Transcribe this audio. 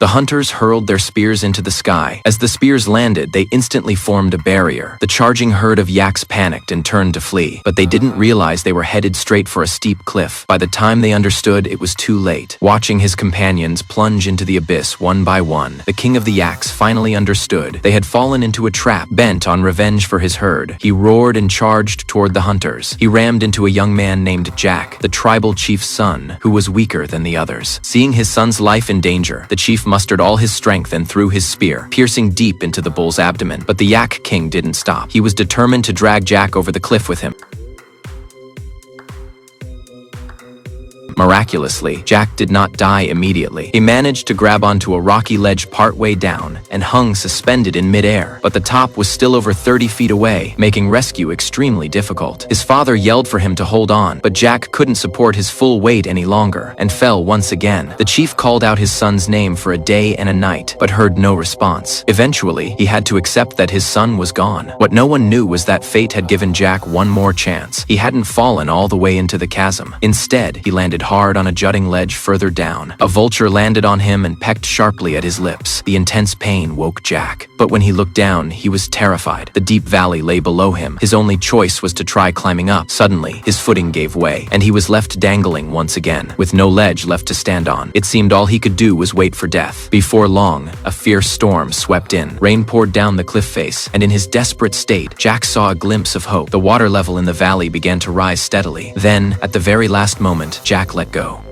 The hunters hurled their spears into the sky. As the spears landed, they instantly formed a barrier. The charging herd of yaks panicked and turned to flee, but they didn't realize they were headed straight for a steep cliff. By the time they understood, it was too late. Watching his companions plunge into the abyss one by one, the king of the yaks finally understood. They had fallen into a trap, bent on revenge for his herd. He roared and charged toward the hunters. He rammed into a young man named Jack, the tribal chief's son, who was weaker than the others. Seeing his son's life in danger, the chief mustered all his strength and threw his spear, piercing deep into the bull's abdomen. But the yak king didn't stop. He was determined to drag Jack over the cliff with him. Miraculously, Jack did not die immediately. He managed to grab onto a rocky ledge partway down and hung suspended in midair, but the top was still over 30 feet away, making rescue extremely difficult. His father yelled for him to hold on, but Jack couldn't support his full weight any longer and fell once again. The chief called out his son's name for a day and a night, but heard no response. Eventually, he had to accept that his son was gone. What no one knew was that fate had given Jack one more chance. He hadn't fallen all the way into the chasm. Instead, he landed hard on a jutting ledge further down. A vulture landed on him and pecked sharply at his lips. The intense pain woke Jack. But when he looked down, he was terrified. The deep valley lay below him. His only choice was to try climbing up. Suddenly, his footing gave way, and he was left dangling once again, with no ledge left to stand on. It seemed all he could do was wait for death. Before long, a fierce storm swept in. Rain poured down the cliff face, and in his desperate state, Jack saw a glimpse of hope. The water level in the valley began to rise steadily. Then, at the very last moment, Jack let go.